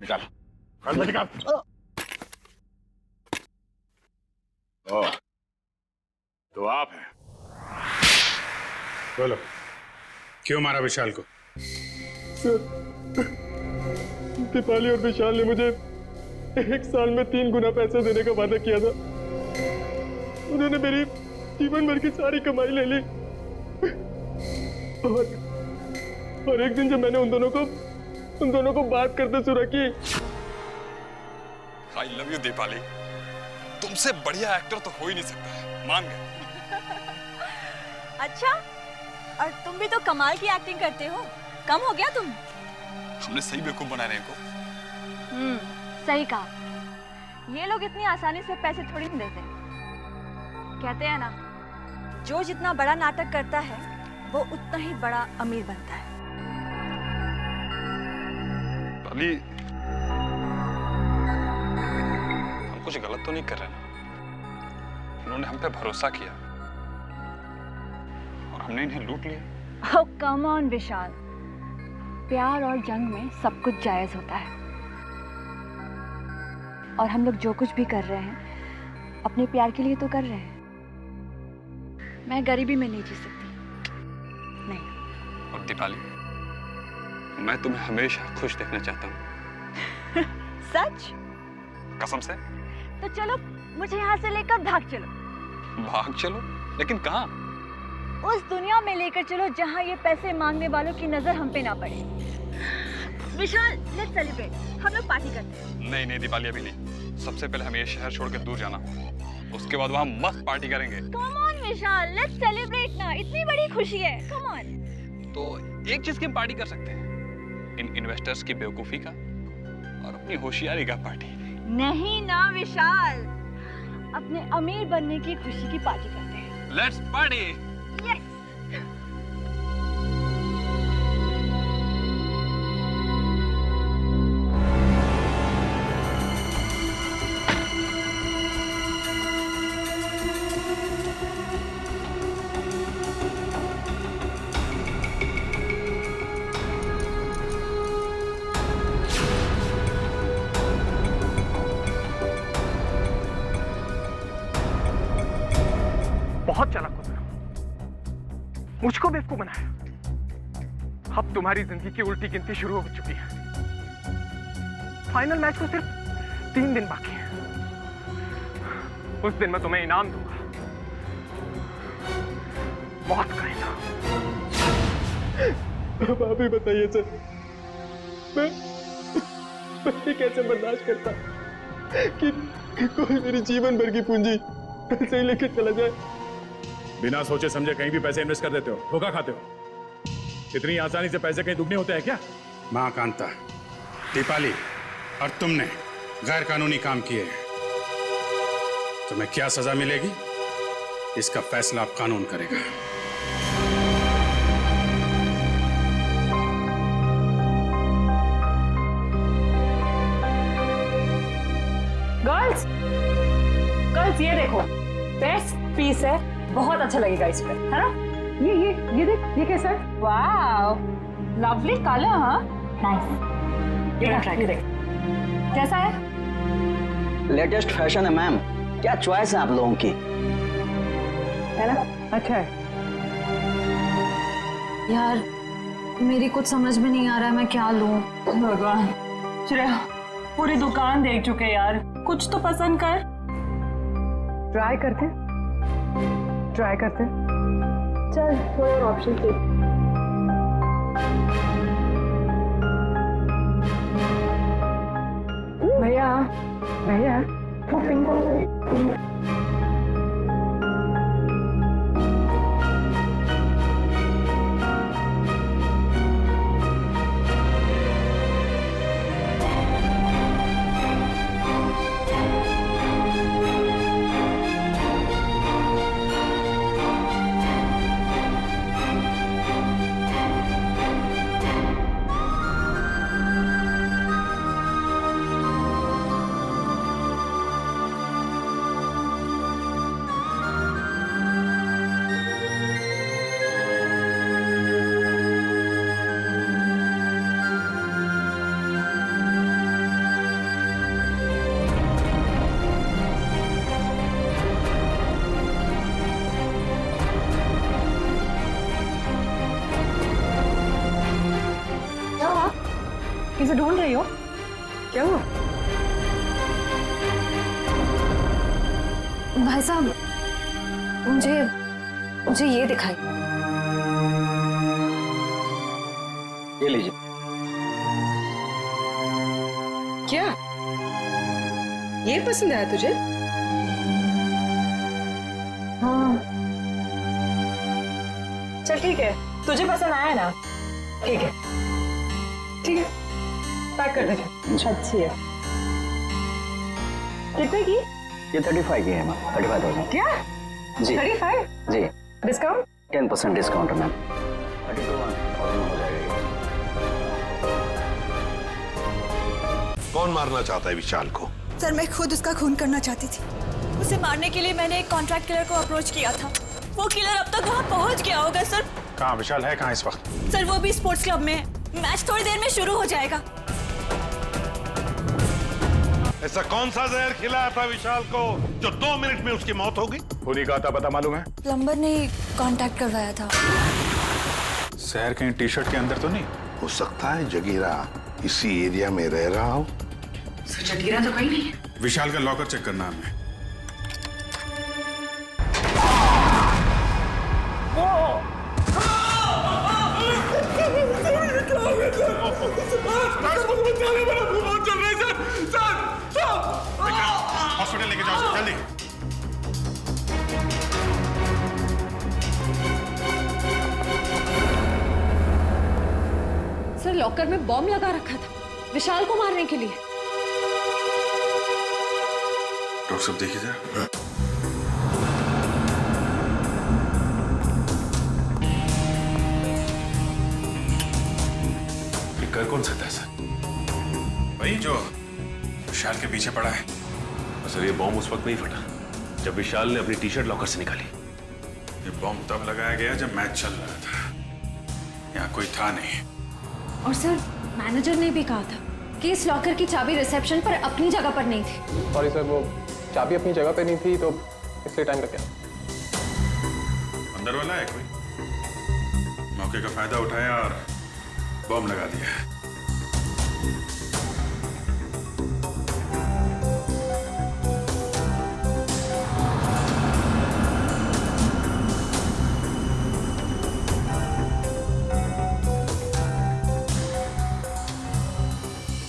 निकाल, पैसे निकाल। ओ, तो आप हैं? बोलो, क्यों मारा विशाल को? दीपाली और विशाल ने मुझे 1 साल में 3 गुना पैसे देने का वादा किया था। उन्होंने मेरी जीवन भर की सारी कमाई ले ली। और एक दिन जब मैंने उन दोनों को बात करते सुना कि I love you दीपाली, तुमसे बढ़िया एक्टर तो हो ही नहीं सकता है, मान गए। अच्छा, और तुम भी तो कमाल की एक्टिंग करते हो, कम हो गया तुम? हमने सही बेवकूफ बनाया इनको। सही कहा। ये लोग इतनी आसानी से पैसे थोड़ी नहीं देते। कहते हैं ना, जो जितना बड़ा नाटक करता है वो उतना ही बड़ा अमीर बनता है। दीपाली, हम कुछ गलत तो नहीं कर रहे ना? उन्होंने हम पे भरोसा किया और हमने इन्हें लूट लिया। ओह कम ऑन विशाल, प्यार और जंग में सब कुछ जायज होता है। और हम लोग जो कुछ भी कर रहे हैं अपने प्यार के लिए तो कर रहे हैं। मैं गरीबी में नहीं जी सकती, नहीं। और दीपाली, मैं तुम्हें हमेशा खुश देखना चाहता हूँ। सच? कसम से। तो चलो मुझे यहाँ से लेकर भाग चलो। भाग चलो? लेकिन कहाँ? उस दुनिया में लेकर चलो जहाँ ये पैसे मांगने वालों की नजर हम पे ना पड़े। विशाल, लेट्स सेलिब्रेट, हम लोग पार्टी करते हैं। नहीं नहीं दीपाली, अभी नहीं। सबसे पहले हमें ये शहर छोड़ के दूर जाना, उसके बाद वहाँ मस्त पार्टी करेंगे। Come on Vishal, let's celebrate ना, इतनी बड़ी खुशी है, कम ऑन। तो एक चीज की हम पार्टी कर सकते हैं, इन इन्वेस्टर्स की बेवकूफी का और अपनी होशियारी का पार्टी। नहीं ना विशाल, अपने अमीर बनने की खुशी की पार्टी करते हैं। Let's party. यस। बहुत चालाक हो तुम, मुझको बेवकूफ बनाया। अब तुम्हारी जिंदगी की उल्टी गिनती शुरू हो चुकी है। फाइनल मैच को सिर्फ 3 दिन बाकी है। उस दिन मैं तुम्हें इनाम दूंगा, मौत का इनाम। अब आप ही बताइए सर, मैं कैसे बर्दाश्त करता कि कोई मेरी जीवन भर की पूंजी ऐसे ही लेके चला जाए। बिना सोचे समझे कहीं भी पैसे इन्वेस्ट कर देते हो, धोखा खाते हो। इतनी आसानी से पैसे कहीं दुगने होते हैं क्या? मां कांता, दीपाली और तुमने गैर कानूनी काम किए हैं। तुम्हें क्या सजा मिलेगी, इसका फैसला अब कानून करेगा। गर्ल्स, गर्ल्स ये देखो, बेस्ट पीस है, बहुत अच्छा लगेगा इस पे, है ना? ये देख, ये कैसा है? वाव, लवली कलर, हाँ, नाइस। ये ट्राई कर, कैसा है? लेटेस्ट फैशन है मैम, क्या चॉइस है आप लोगों की, है ना? अच्छा है यार, मेरी कुछ समझ में नहीं आ रहा है मैं क्या लूं। भगवान, श्रेया पूरी दुकान देख चुके यार, कुछ तो पसंद कर। ट्राई करते चल, थोड़े और ऑप्शन दे। भैया वो पिंक से ढूंढ रही हो? क्या हुआ? भाई साहब, मुझे ये दिखाई। ये लीजिए। क्या ये पसंद आया तुझे? हाँ, चल ठीक है, तुझे पसंद आया ना? ठीक है, ठीक है, पैक कर दे। अच्छी है। कितने की? ये 35 की है मैम, 35,000। क्या? जी 35? जी, डिस्काउंट? 10% डिस्काउंट है मैम। 32,000 हो जाएगा। कौन मारना चाहता है विशाल को? सर, मैं खुद उसका खून करना चाहती थी। उसे मारने के लिए मैंने एक कॉन्ट्रैक्ट किलर को अप्रोच किया था। वो किलर अब तक वहाँ पहुँच गया होगा सर। कहाँ विशाल है? कहाँ इस वक्त? सर, वो भी स्पोर्ट्स क्लब में है। मैच थोड़ी देर में शुरू हो जाएगा। ऐसा कौन सा जहर खिलाया था विशाल को जो 2 मिनट में उसकी मौत हो गई? उन्हीं का था, पता मालूम है? प्लम्बर ने कांटेक्ट करवाया था। शहर कहीं टी शर्ट के अंदर तो नहीं? हो सकता है जगीरा इसी एरिया में रह रहा हो। जगीरा तो कहीं नहीं है। विशाल का लॉकर चेक करना है हमें। हॉस्पिटल लेके जाओ जल्दी। सर, लॉकर में बॉम्ब लगा रखा था विशाल को मारने के लिए। डॉक्टर साहब देखिए जरा। कर कौन सकता है सर? वही जो विशाल के पीछे पड़ा है। सर, ये बॉम्ब उस वक्त नहीं फटा जब विशाल ने अपनी टी शर्ट लॉकर से निकाली। ये बॉम्ब तब लगाया गया जब मैच चल रहा था। यहाँ कोई था नहीं। और सर, मैनेजर ने भी कहा था कि इस लॉकर की चाबी रिसेप्शन पर अपनी जगह पर नहीं थी। सॉरी सर, वो चाबी अपनी जगह पे नहीं थी तो इसलिए टाइम लग गया। अंदर वाला है कोई? मौके का फायदा उठाया और बॉम्ब लगा दिया।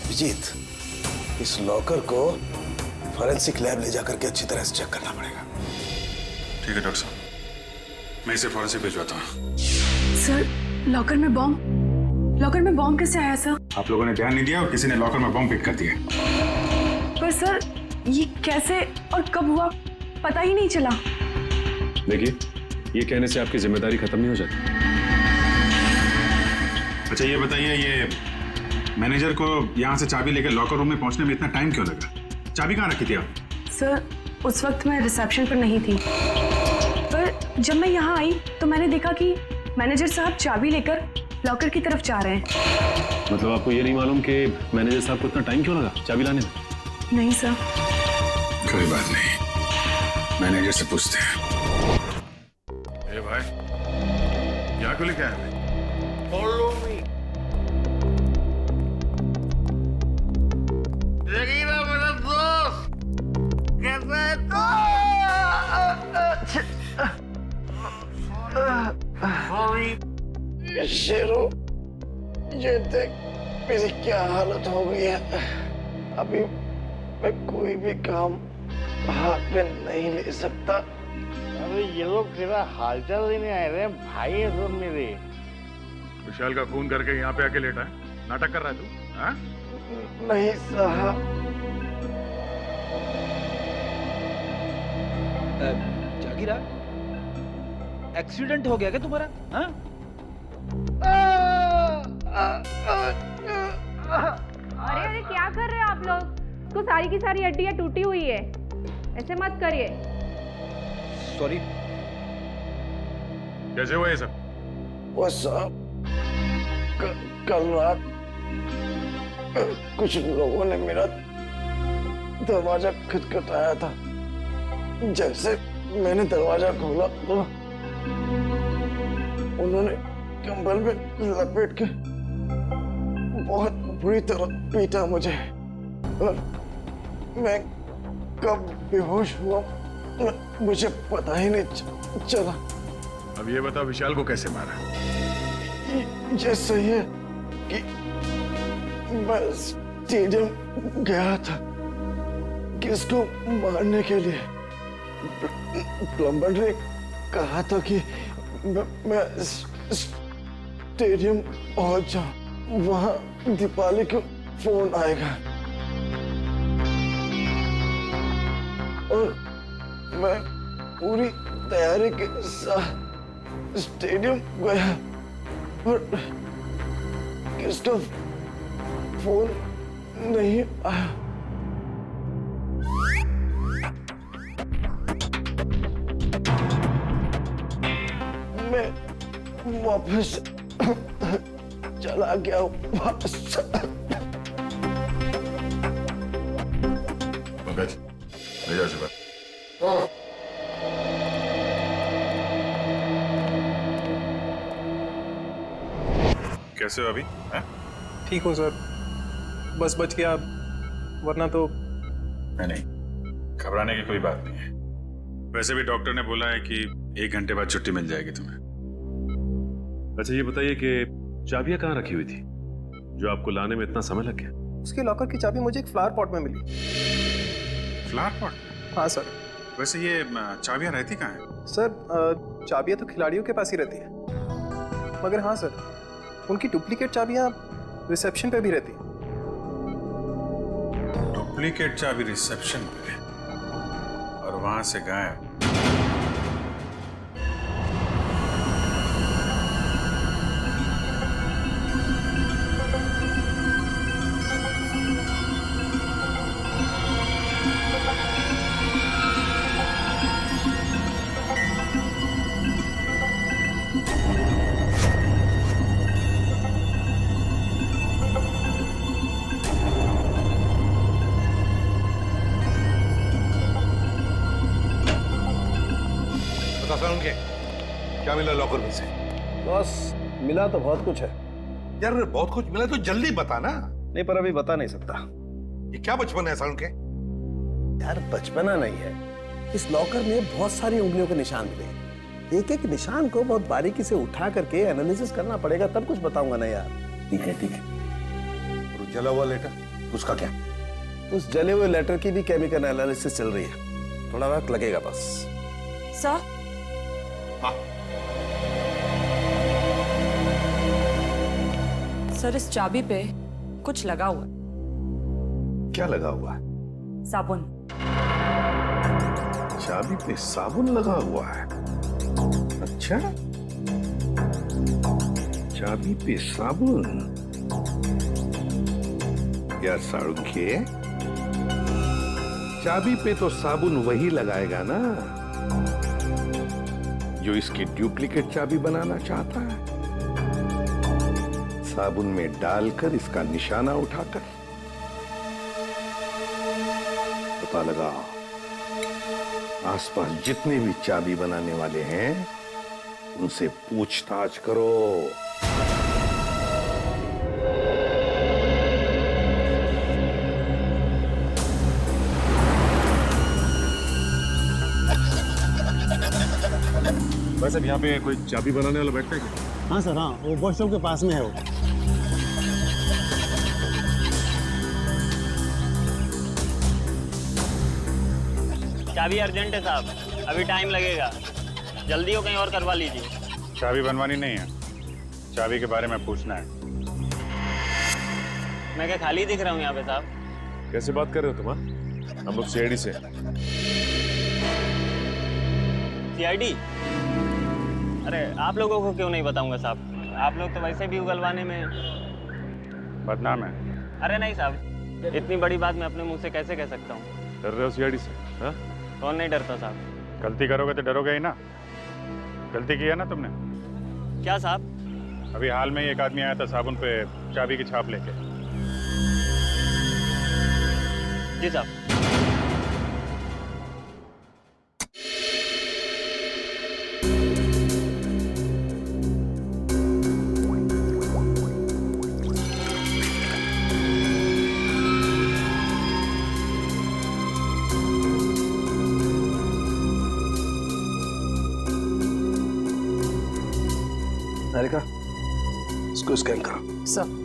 विजीत, इस लॉकर को फॉरेंसिक लैब ले जाकर के अच्छी तरह से चेक करना पड़ेगा। ठीक है डॉक्टर साहब, मैं इसे फॉरेंसिक भिजवाता हूँ। सर, लॉकर में बॉम्ब कैसे आया सर? आप लोगों ने ध्यान नहीं दिया और किसी ने लॉकर में बॉम्ब फिट कर दिया। पर सर, ये कैसे और कब हुआ पता ही नहीं चला। देखिए, ये कहने से आपकी जिम्मेदारी खत्म नहीं हो जाती। अच्छा ये बताइए, ये मैनेजर को यहाँ से चाबी लेकर लॉकर रूम में पहुंचने में इतना टाइम क्यों लगा? चाबी कहाँ रखी थी आप? सर, उस वक्त मैं रिसेप्शन पर नहीं थी, पर जब मैं यहाँ आई तो मैंने देखा कि मैनेजर साहब चाबी लेकर लॉकर की तरफ जा रहे हैं। मतलब आपको ये नहीं मालूम कि मैनेजर साहब को इतना टाइम क्यों लगा चाबी लाने में? नहीं सर। कोई बात नहीं, मैनेजर से पूछते हैं। ए भाई, यहाँ क्यों लेके आए? Follow me. जगीरा मेरा दोस्त कैसा है तो? शेरो, ये देख मेरी क्या हालत हो गई है। अभी मैं कोई भी काम हाथ में नहीं ले सकता। अरे ये लोग तेरा हालचाल लेने आए रहे भाई है सब मेरे। विशाल का खून करके यहाँ पे आके लेटा है, नाटक कर रहा है तू? हाँ? नहीं साहब। जागीरा, एक्सीडेंट हो गया क्या तुम्हारा? हाँ? अरे अरे क्या कर रहे हो आप लोग? तो सारी की सारी हड्डियां टूटी हुई है, ऐसे मत करिए। सॉरी। कैसे हुआ ये सब? वो साहब, कल रात कुछ लोगों ने मेरा दरवाजा खटखटाया था। जैसे मैंने दरवाजा खोला तो उन्होंने कंबल में लपेट के बहुत बुरी तरह पीटा मुझे और मैं कब बेहोश हुआ मुझे पता ही नहीं चला। अब ये बताओ विशाल को कैसे मारा? ये सही है कि मैं स्टेडियम गया था किसको मारने के लिए। प्लम्बर ने कहा था कि मैं स्टेडियम पहुंच जाऊं, वहां दीपाली को फोन आएगा और मैं पूरी तैयारी के साथ स्टेडियम गया और किसका फोन नहीं आया। मैं वापस चला गया वापस। पंकज ले जाओ सुबह। कैसे हो अभी? ठीक हूँ सर, बस बच गया, वरना तो नहीं, घबराने की कोई बात नहीं है। वैसे भी डॉक्टर ने बोला है कि 1 घंटे बाद छुट्टी मिल जाएगी तुम्हें। अच्छा ये बताइए कि चाबियां कहाँ रखी हुई थी जो आपको लाने में इतना समय लग गया? उसके लॉकर की चाबी मुझे एक फ्लावर पॉट में मिली। Flower pot? हाँ सर। वैसे ये चाबियां रहती कहाँ हैं? सर चाबियां तो खिलाड़ियों के पास ही रहती है, मगर हाँ सर उनकी डुप्लीकेट चाबियां रिसेप्शन पे भी रहती है। डुप्लीकेट चाबी रिसेप्शन पे और वहां से गायब। क्या मिला लॉकर में से? बॉस मिला तो बहुत कुछ है। यार बहुत कुछ मिला तो जल्दी बता ना। नहीं पर अभी बता नहीं सकता। ये क्या बचपन है सारुण के? यार बचपना नहीं है, इस लॉकर में बहुत सारी उंगलियों के निशान मिले। एक एक निशान को बहुत बारीकी से उठा करके एनालिसिस करना पड़ेगा, तब कुछ बताऊंगा ना यार। ठीक है ठीक है। और जला हुआ लेटर उसका क्या? उस जले हुए लेटर की भी केमिकल एनालिसिस चल रही है, थोड़ा वक्त लगेगा बस। सर सर इस चाबी पे कुछ लगा हुआ है। क्या लगा हुआ है? साबुन। चाबी पे साबुन लगा हुआ है? अच्छा, चाबी पे साबुन। यार सारुखे, चाबी पे तो साबुन वही लगाएगा ना जो इसकी डुप्लीकेट चाबी बनाना चाहता है। साबुन में डालकर इसका निशाना उठाकर पता लगा आसपास जितने भी चाबी बनाने वाले हैं उनसे पूछताछ करो। वैसे अब यहाँ पे कोई चाबी बनाने वाला बैठता है क्या? हाँ सर, हाँ वो वॉशरूम के पास में है वो। चाबी अर्जेंट है साहब, अभी टाइम लगेगा, जल्दी हो कहीं और करवा लीजिए। चाबी बनवानी नहीं है, चाबी के बारे में पूछना है। मैं क्या खाली दिख रहा हूँ यहाँ पे साहब? कैसे बात कर रहे हो तुम? हम लोग सीआईडी से। सीआईडी? अरे आप लोगों को क्यों नहीं बताऊंगा साहब, आप लोग तो वैसे भी उगलवाने में बदनाम है। अरे नहीं साहब, इतनी बड़ी बात मैं अपने मुंह से कैसे कह सकता हूँ? डर रहे हो सीआईडी से? हाँ? कौन नहीं डरता साहब? गलती करोगे तो डरोगे ही ना। गलती की है ना तुमने? क्या साहब? अभी हाल में ही एक आदमी आया था साबुन पे चाबी की छाप लेके। जी साहब। निहारिका, इसको स्कैन करो। सर।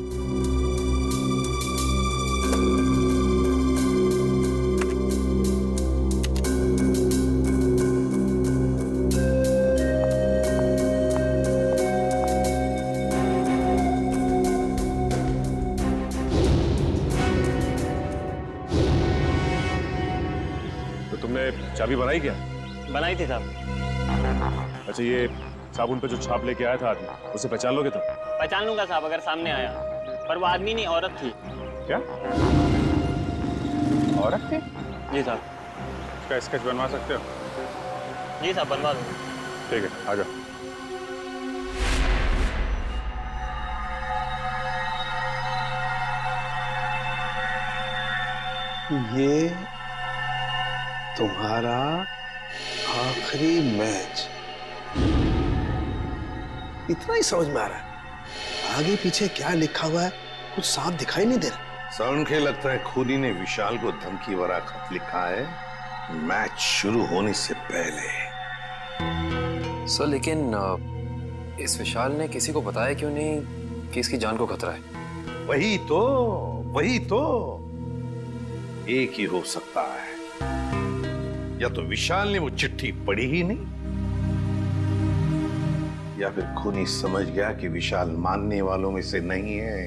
तुमने चाबी बनाई क्या? बनाई थी साहब। अच्छा, ये साबुन पे जो छाप लेके आया था आदमी, उसे पहचान लोगे तुम? पहचान लूंगा साहब अगर सामने आया, पर वो आदमी नहीं औरत थी। क्या? औरत थी? जी साहब। इसका स्केच बनवा सकते हो? जी साहब, बनवा दूंगा। ठीक है, आ जाओ। ये तुम्हारा आखिरी मैच, इतना ही समझ में आ रहा है। आगे पीछे क्या लिखा हुआ है कुछ साफ दिखाई नहीं दे रहा। सौरखे लगता है खूनी ने विशाल को धमकी भरा खत लिखा है मैच शुरू होने से पहले। सर लेकिन इस विशाल ने किसी को बताया क्यों नहीं कि इसकी जान को खतरा है? वही तो एक ही हो सकता है, या तो विशाल ने वो चिट्ठी पढ़ी ही नहीं, या फिर खूनी समझ गया कि विशाल मानने वालों में से नहीं है,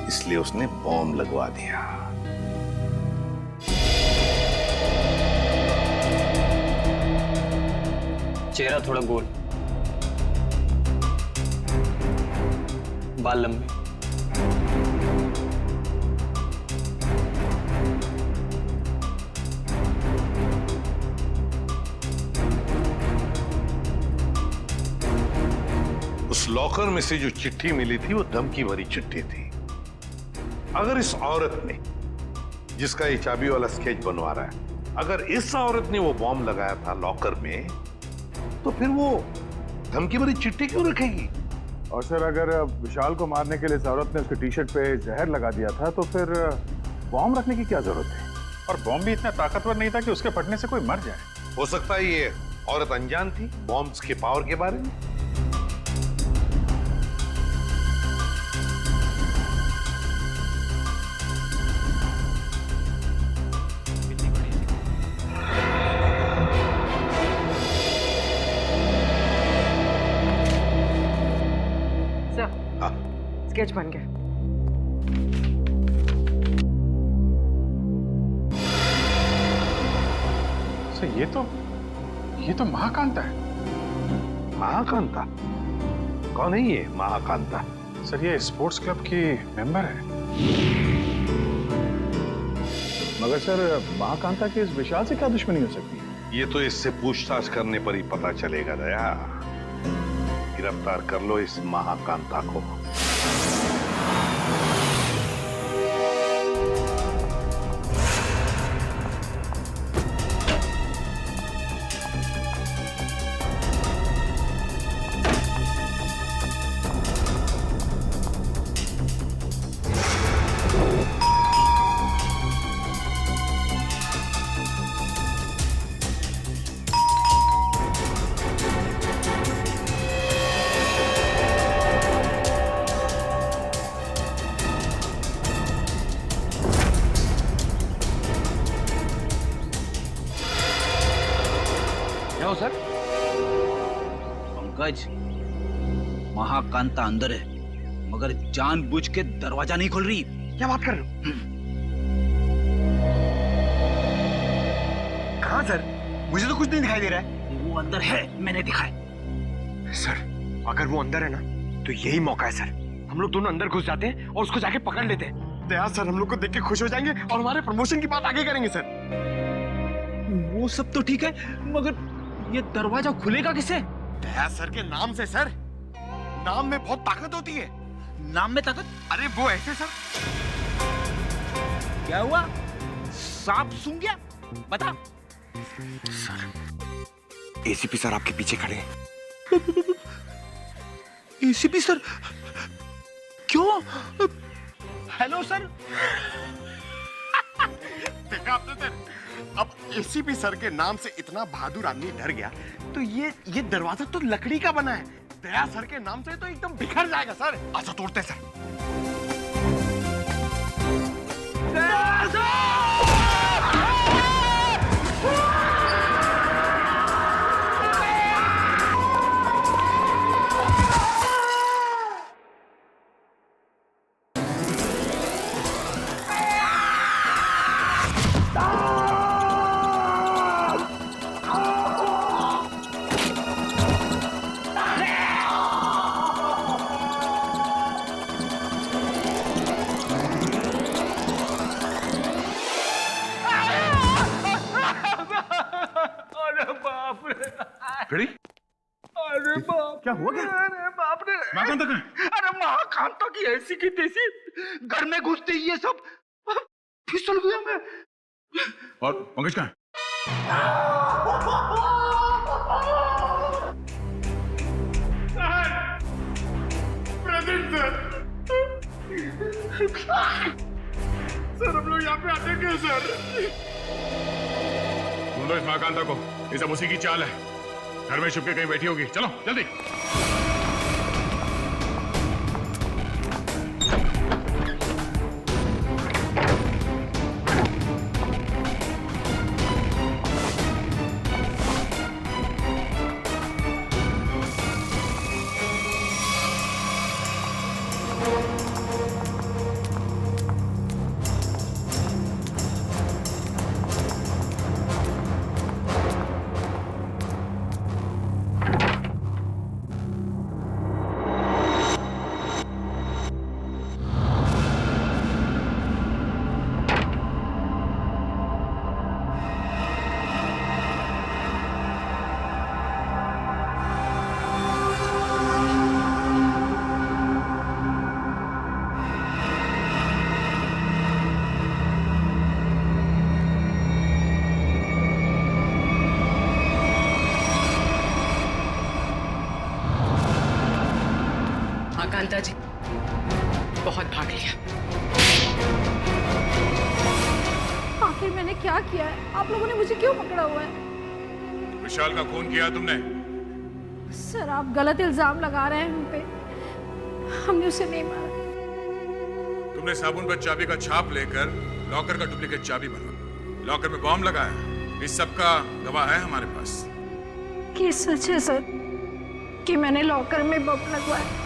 इसलिए उसने बॉम्ब लगवा दिया। चेहरा थोड़ा गोल, बाल लंबे, उस लॉकर में से जो चिट्ठी मिली थी वो धमकी भरी चिट्ठी थी। अगर इस औरत ने, जिसका ये चाबी वाला स्केच बनवा रहा है, अगर इस औरत ने वो बॉम्ब लगाया था लॉकर में, तो फिर वो धमकी भरी चिट्ठी क्यों रखेगी? और सर, अगर विशाल को मारने के लिए इस औरत ने उसके टी शर्ट पे जहर लगा दिया था, तो फिर बॉम्ब रखने की क्या जरूरत है? और बॉम्ब भी इतना ताकतवर नहीं था कि उसके फटने से कोई मर जाए। हो सकता है ये औरत अनजान थी बॉम्ब्स के पावर के बारे में। स्केच बन गया। ये तो महाकांता है। महाकांता? कौन है ये महाकांता? सर, ये स्पोर्ट्स क्लब की मेंबर है। मगर सर, महाकांता के इस विशाल से क्या दुश्मनी हो सकती है? ये तो इससे पूछताछ करने पर ही पता चलेगा दया। गिरफ्तार कर लो इस महाकांता को। सर, पंकज, महाकांता अंदर है, मगर जानबूझ के दरवाजा नहीं खोल रही। क्या बात कर रहे हो? कहाँ सर? मुझे तो कुछ नहीं दिखाई दे रहा है। वो अंदर है, मैंने दिखा है। सर, अगर वो अंदर है ना, तो यही मौका है सर। हम लोग दोनों अंदर घुस जाते हैं और उसको जाके पकड़ लेते हैं। दया सर हम लोग को देख के खुश हो जाएंगे और हमारे प्रमोशन की बात आगे करेंगे सर। वो सब तो ठीक है, मगर ये दरवाजा खुलेगा किससे? दया सर के नाम से सर। नाम में बहुत ताकत होती है। नाम में ताकत? अरे वो ऐसे सर। क्या हुआ? सांप सूंघ गया? बता। सर, एसीपी सर आपके पीछे खड़े हैं। ACP sir? क्यों? Hello sir. देखा आपने सर, अब एसीपी सर के नाम से इतना बहादुर आदमी डर गया, तो ये दरवाजा तो लकड़ी का बना है। दया सर के नाम से तो एकदम बिखर जाएगा सर। अच्छा तोड़ते सर। दया सर! फिर अरे बाप, क्या हुआ? क्या अरे बाप रे, महाकांता कहाँ है? अरे महाकांता की ऐसी की तैसी घर में घुसते ही ये सब फिसल गया मैं। और पंकज कहाँ है? प्रेजेंट सर हम लोग यहाँ पे आते क्यों सर? ढूंढो इस महाकांता को, ये सब उसी की चाल है। घर में छुप के कहीं बैठी होगी, चलो जल्दी। कांता जी बहुत भाग लिया। आखिर मैंने क्या किया है? आप लोगों ने मुझे क्यों पकड़ा हुआ है? विशाल का खून किया तुमने? सर आप गलत इल्जाम लगा रहे हैं हम पे। हमने उसे नहीं मारा। तुमने साबुन पर चाबी का छाप लेकर लॉकर का डुप्लीकेट चाबी बना, लॉकर में बॉम्ब लगाया। इस सब का गवाह है हमारे पास। ये सच है सर कि मैंने लॉकर में बम लगवाया,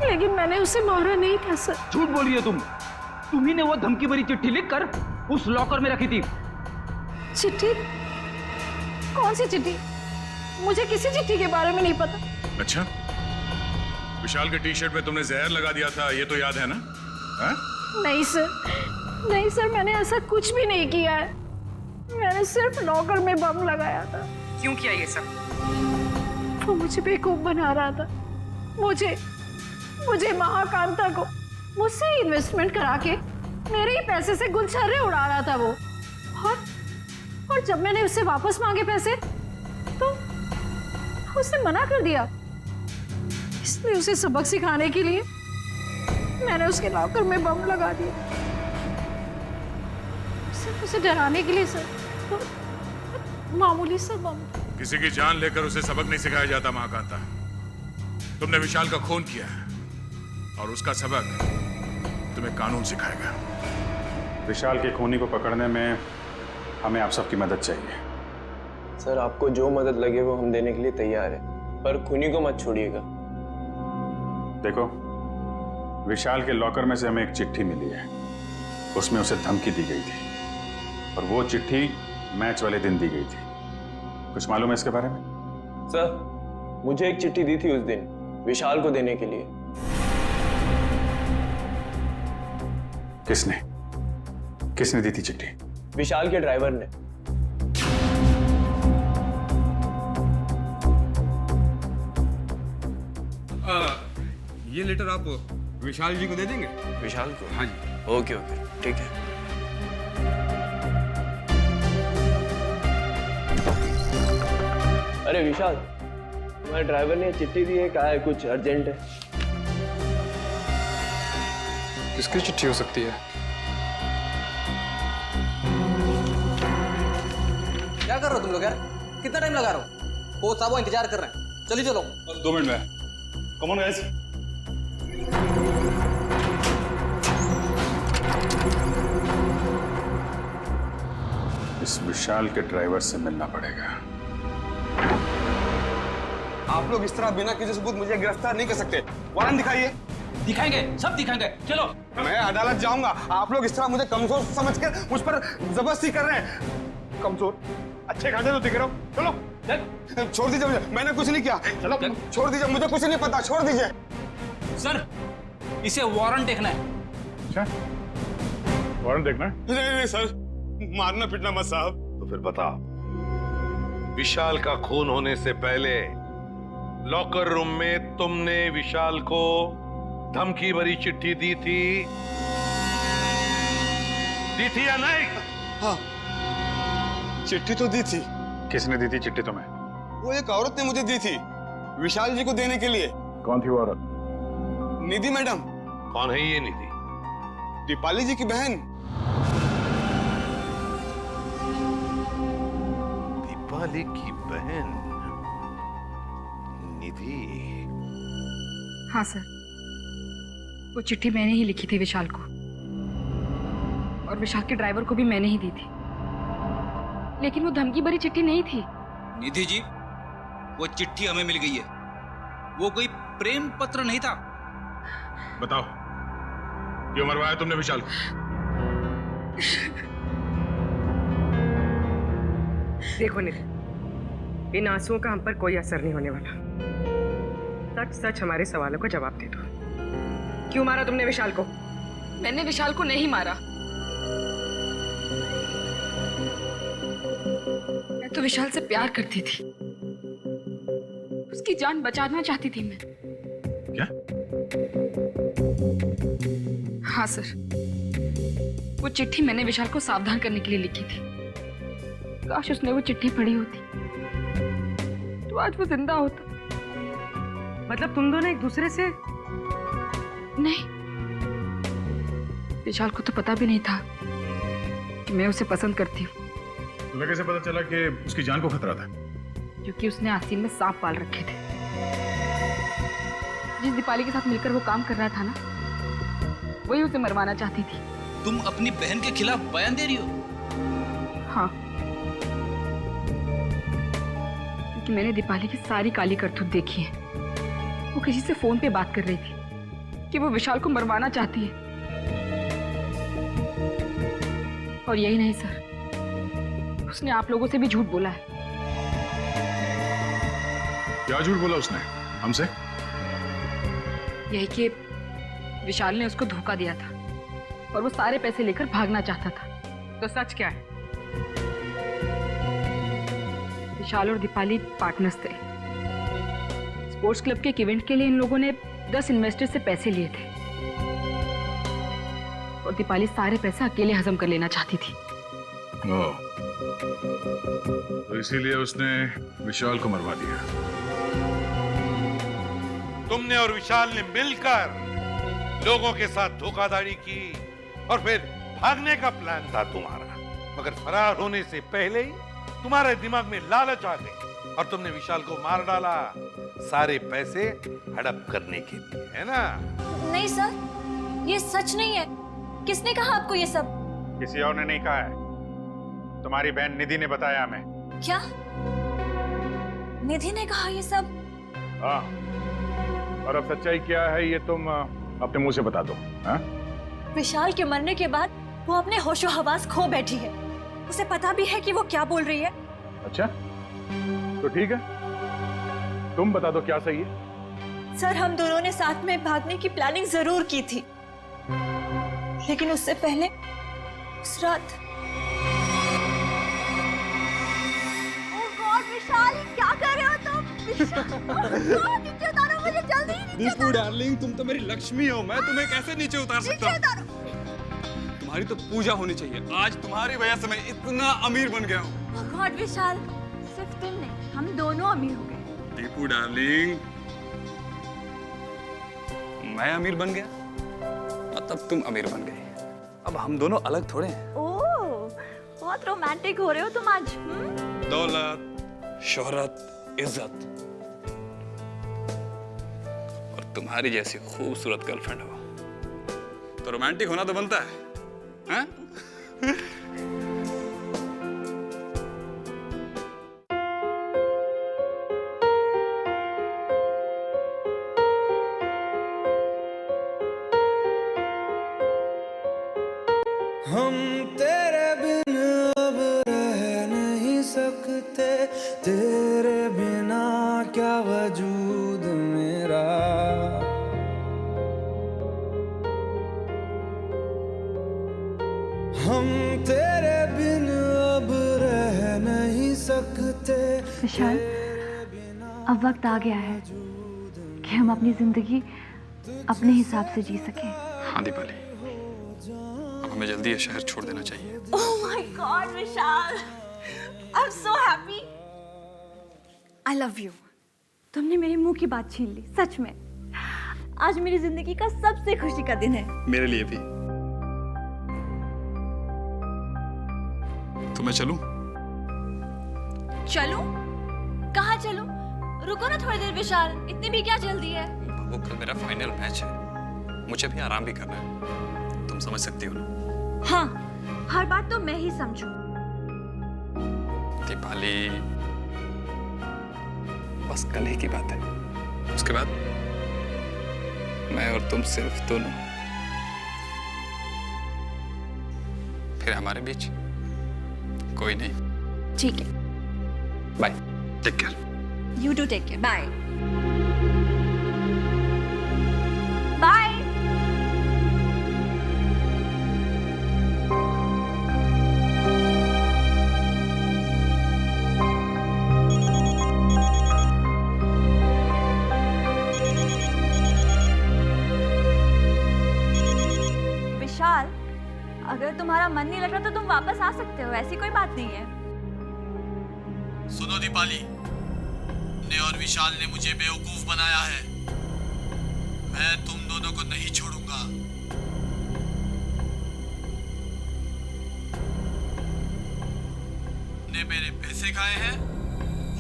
लेकिन मैंने उसे मारा नहीं था सर। झूठ बोलिए तुम ही ने वो धमकी भरी चिट्ठी लिखकर उस लॉकर में रखी थी। चिट्ठी? कौन सी चिट्ठी? मुझे किसी चिट्ठी के बारे में नहीं पता। अच्छा, विशाल के टी शर्ट में तुमने जहर लगा दिया था, ये तो याद है ना? हा? नहीं सर, नहीं सर, मैंने ऐसा कुछ भी नहीं किया है। मैंने सिर्फ लॉकर में बम लगाया था। क्यों किया ये सब? वो मुझे बेवकूफ बना रहा था। मुझे महाकांता को मुझसे इन्वेस्टमेंट करा के मेरे ही पैसे से गुलछर्रे उड़ा रहा था वो। और जब मैंने उससे वापस मांगे पैसे तो उसने मना कर दिया। इसलिए उसे सबक सिखाने के लिए मैंने उसके लॉकर में बम लगा दिया। सिर्फ उसे डराने के लिए सर, तो मामूली सा बम। किसी की जान लेकर उसे सबक नहीं सिखाया जाता महाकांता। तुमने विशाल का खून किया है और उसका सबक तुम्हें कानून सिखाएगा। विशाल के खूनी को पकड़ने में हमें आप सबकी मदद चाहिए। सर आपको जो मदद लगे वो हम देने के लिए तैयार हैं, पर खूनी को मत छोड़िएगा। देखो, विशाल के लॉकर में से हमें एक चिट्ठी मिली है। उसमें उसे धमकी दी गई थी और वो चिट्ठी मैच वाले दिन दी गई थी। कुछ मालूम है इसके बारे में? सर मुझे एक चिट्ठी दी थी उस दिन विशाल को देने के लिए। किसने दी थी चिट्ठी? विशाल के ड्राइवर ने। ये लेटर आप विशाल जी को दे देंगे? विशाल को? हाँ जी। ओके ठीक है। अरे विशाल, तुम्हारे ड्राइवर ने चिट्ठी दी है, कहा है कुछ अर्जेंट है। किसकी चिट्ठी हो सकती है? क्या कर रहे हो तुम लोग यार? कितना टाइम लगा रहे हो? कोच साहब वो इंतजार कर रहे हैं। चलिए चलो। 2 मिनट में। Come on guys. इस विशाल के ड्राइवर से मिलना पड़ेगा। आप लोग इस तरह बिना किसी सबूत मुझे गिरफ्तार नहीं कर सकते। वारंट दिखाइए। दिखाएंगे, सब दिखाएंगे। चलो। मैं अदालत जाऊंगा। आप लोग इस तरह मुझे कमजोर समझकर मुझ पर जबरदस्ती कर रहे हैं। कमजोर? अच्छे खासे तो दिख रहे हो। चलो। छोड़ दीजिए मुझे, मैंने कुछ नहीं किया। चलो छोड़ दीजिए, मुझे कुछ नहीं पता, छोड़ दीजिए। सर, इसे वारंट देखना है। अच्छा, वारंट देखना है? नहीं नहीं सर, मारना पीटना मत साहब। तो फिर बता, विशाल का खून होने से पहले लॉकर रूम में तुमने विशाल को धमकी भरी चिट्ठी दी थी या नहीं? हाँ, चिट्ठी तो दी थी। किसने दी थी चिट्ठी तुम्हें? वो एक औरत ने मुझे दी थी, विशाल जी को देने के लिए। कौन थी वो औरत? निधि मैडम। कौन है ये निधि? दीपाली जी की बहन। दीपाली की बहन निधि? हाँ सर, वो चिट्ठी मैंने ही लिखी थी विशाल को, और विशाल के ड्राइवर को भी मैंने ही दी थी। लेकिन वो धमकी भरी चिट्ठी नहीं थी। निधि जी, वो चिट्ठी हमें मिल गई है। वो कोई प्रेम पत्र नहीं था। बताओ, क्यों मरवाया तुमने विशाल को? देखो निधि, इन आंसुओं का हम पर कोई असर नहीं होने वाला। सच सच हमारे सवालों का जवाब दे दो। क्यों मारा तुमने विशाल को? मैंने विशाल को नहीं मारा। मैं तो विशाल से प्यार करती थी, उसकी जान बचाना चाहती थी मैं। क्या? हाँ सर, वो चिट्ठी मैंने विशाल को सावधान करने के लिए लिखी थी। काश उसने वो चिट्ठी पढ़ी होती तो आज वो जिंदा होता। मतलब तुम दोनों एक दूसरे से? नहीं, विशाल को तो पता भी नहीं था कि मैं उसे पसंद करती हूँ। तुम्हें कैसे पता चला कि उसकी जान को खतरा था? क्योंकि उसने आस्तीन में सांप पाल रखे थे। जिस दीपाली के साथ मिलकर वो काम कर रहा था ना, वही उसे मरवाना चाहती थी। तुम अपनी बहन के खिलाफ बयान दे रही हो? हाँ, क्योंकि मैंने दीपाली की सारी काली करतूत देखी है। वो किसी से फोन पे बात कर रही थी कि वो विशाल को मरवाना चाहती है। और यही नहीं सर, उसने आप लोगों से भी झूठ बोला है। क्या झूठ बोला उसने हमसे? यही कि विशाल ने उसको धोखा दिया था और वो सारे पैसे लेकर भागना चाहता था। तो सच क्या है? विशाल और दीपाली पार्टनर्स थे। स्पोर्ट्स क्लब के एक इवेंट के लिए इन लोगों ने 10 इन्वेस्टर से पैसे लिए थे और दीपाली सारे पैसे अकेले हजम कर लेना चाहती थी। तो इसीलिए उसने विशाल को मरवा दिया। तुमने और विशाल ने मिलकर लोगों के साथ धोखाधड़ी की और फिर भागने का प्लान था तुम्हारा, मगर फरार होने से पहले ही तुम्हारे दिमाग में लालच आ गई और तुमने विशाल को मार डाला, सारे पैसे हड़प करने के लिए, है ना? नहीं सर, ये सच नहीं है। किसने कहा आपको ये सब? किसी और ने नहीं कहा है, तुम्हारी बहन निधि ने बताया हमें। क्या? निधि ने कहा ये सब? हाँ, और अब सच्चाई क्या है ये तुम अपने मुंह से बता दो। हाँ? विशाल के मरने के बाद वो अपने होशो हवास खो बैठी है। उसे पता भी है कि वो क्या बोल रही है। अच्छा, तो ठीक है, तुम बता दो क्या सही है। सर, हम दोनों ने साथ में भागने की प्लानिंग जरूर की थी, लेकिन उससे पहले उस रात। ओह गॉड विशाल, क्या कर रहे हो तुम? नीचे उतारो मुझे जल्दी। दीपू डार्लिंग, तुम तो मेरी लक्ष्मी हो, मैं तुम्हें कैसे नीचे उतार सकता हूँ? तुम्हारी तो पूजा होनी चाहिए। आज तुम्हारी वजह से मैं इतना अमीर बन गया हूँ। ओह गॉड विशाल, सिर्फ तुम नहीं, हम दोनों अमीर हो गए। दीपू डार्लिंग, मैं अमीर बन गया और तब तुम अमीर बन गई। अब हम दोनों अलग थोड़े हैं। ओह, बहुत रोमांटिक हो रहे हो तुम आज। दौलत, शोहरत, इज्जत, तुम्हारी जैसी खूबसूरत गर्लफ्रेंड हो तो रोमांटिक होना तो बनता है, हाँ? हम तेरे बिन अब रह नहीं सकते, तेरे बिना क्या वजूद मेरा। हम तेरे बिन अब रह नहीं सकते। विशाल, अब वक्त आ गया है कि हम अपनी जिंदगी अपने हिसाब से जी सकें। हाँ दीपाली, अब हमें जल्दी ये शहर छोड़ देना चाहिए। Oh my God, Vishal, I'm so happy. I love you. तुमने मेरे मुंह की बात छीन ली, सच में। आज मेरी जिंदगी का सबसे खुशी का दिन है। मेरे लिए भी। तो मैं चलूं? चलूं? कहाँ चलूं? रुको ना थोड़ी देर विशाल, इतनी भी क्या जल्दी है? वो कल मेरा फाइनल मैच है, मुझे भी आराम भी करना है, तुम समझ सकती हो ना? हाँ, हर बात तो मैं ही समझूं। दीपाली, बस कल ही की बात है, उसके बाद मैं और तुम सिर्फ दोनों, फिर हमारे बीच कोई नहीं। ठीक है, bye, take care. You do take care, bye bye. Vishal, अगर तुम्हारा मन नहीं लग रहा तो तुम वापस आ सकते हो, ऐसी कोई बात नहीं है। सुनो दीपाली, ने और विशाल ने मुझे बेवकूफ बनाया है। मैं तुम दोनों को नहीं छोड़ूंगा। ने मेरे पैसे खाए हैं,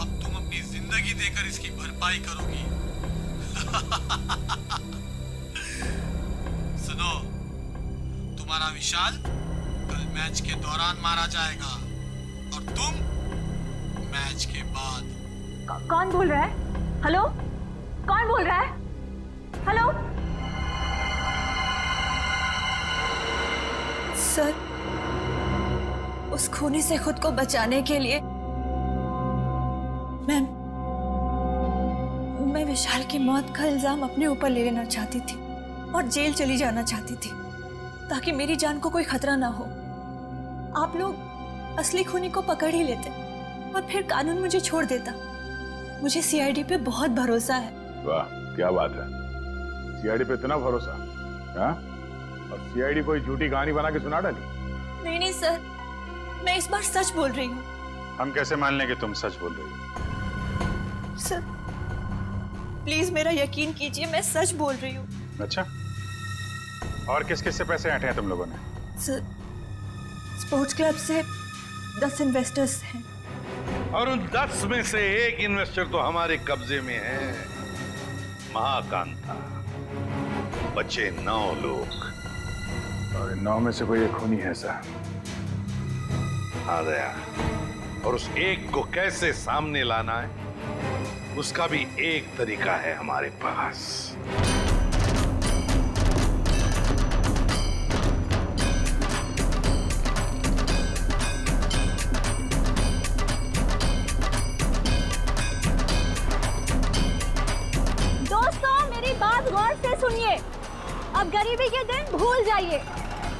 अब तुम अपनी जिंदगी देकर इसकी भरपाई करोगी। सुनो, तुम्हारा विशाल कल मैच के दौरान मारा जाएगा और तुम मैच के बाद। कौन बोल रहा है? हेलो, कौन बोल रहा है? हेलो सर, उस खूनी से खुद को बचाने के लिए मैं विशाल की मौत का इल्जाम अपने ऊपर ले लेना चाहती थी और जेल चली जाना चाहती थी ताकि मेरी जान को कोई खतरा ना हो। आप लोग असली खूनी को पकड़ ही लेते और फिर कानून मुझे छोड़ देता। मुझे सीआईडी पे बहुत भरोसा है। वाह, क्या बात है, सीआईडी पे इतना भरोसा, हाँ? और सीआईडी कोई झूठी कहानी बना के सुना डाली? नहीं नहीं सर, मैं इस बार सच बोल रही हूँ। हम कैसे मान लें कि तुम सच बोल रही हो? सर प्लीज मेरा यकीन कीजिए, मैं सच बोल रही हूँ। अच्छा, और किस किस से पैसे ऐंठे हैं तुम लोगों ने? सर, स्पोर्ट्स क्लब से 10 इन्वेस्टर्स हैं और उन 10 में से एक इन्वेस्टर तो हमारे कब्जे में है, महाकांता। बचे 9 लोग और इन 9 में से कोई एक खूनी है सर। आ गया, और उस एक को कैसे सामने लाना है उसका भी एक तरीका है हमारे पास। गौर से सुनिए, अब गरीबी के दिन भूल जाइए।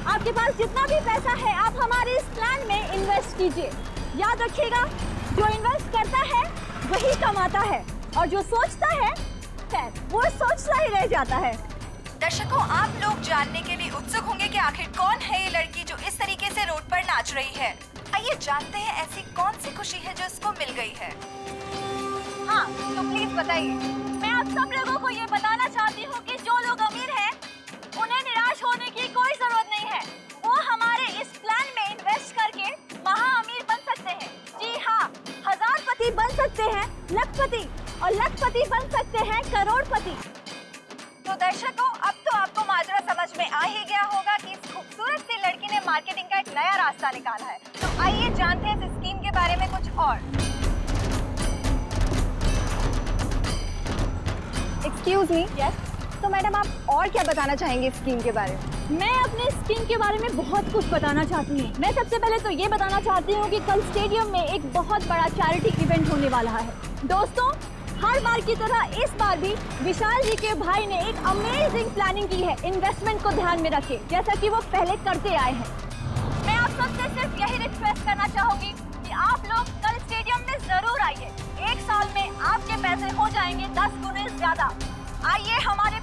आपके पास जितना भी पैसा है आप हमारे इस प्लान में इन्वेस्ट कीजिए। याद रखिएगा, जो इन्वेस्ट करता है वही कमाता है और जो सोचता है वो सोचता ही रह जाता है। दर्शकों, आप लोग जानने के लिए उत्सुक होंगे कि आखिर कौन है ये लड़की जो इस तरीके से रोड पर नाच रही है। आइए जानते हैं ऐसी कौन सी खुशी है जो इसको मिल गई है। हाँ, तो प्लीज बताइए। मैं आप सब लोगों को ये बताना चाहती हूँ कि जो लोग अमीर हैं, उन्हें निराश होने की कोई जरूरत नहीं है। वो हमारे इस प्लान में इन्वेस्ट करके महा अमीर बन सकते हैं। जी हाँ, हजारपति बन सकते हैं लखपति, और लखपति बन सकते हैं करोड़पति। दर्शकों, अब तो आपको माजरा समझ में आ ही गया होगा कि इस खूबसूरत सी लड़की ने मार्केटिंग का एक नया रास्ता निकाला है। तो आइए जानते हैं इस स्कीम के बारे में कुछ और। Excuse me. यस। तो मैडम आप और क्या बताना चाहेंगे इस स्कीम के बारे में? मैं अपने स्कीम के बारे में बहुत कुछ बताना चाहती हूँ। मैं सबसे पहले तो ये बताना चाहती हूँ कि कल स्टेडियम में एक बहुत बड़ा चैरिटी इवेंट होने वाला है। दोस्तों, हर बार की तरह इस बार भी विशाल जी के भाई ने एक अमेजिंग प्लानिंग की है। इन्वेस्टमेंट को ध्यान में रखे, जैसा कि वो पहले करते आए हैं। मैं आप सबसे सिर्फ यही रिक्वेस्ट करना चाहूंगी कि आप लोग कल स्टेडियम में जरूर आइए। एक साल में आपके पैसे हो जाएंगे 10 गुने ज्यादा। आइए हमारे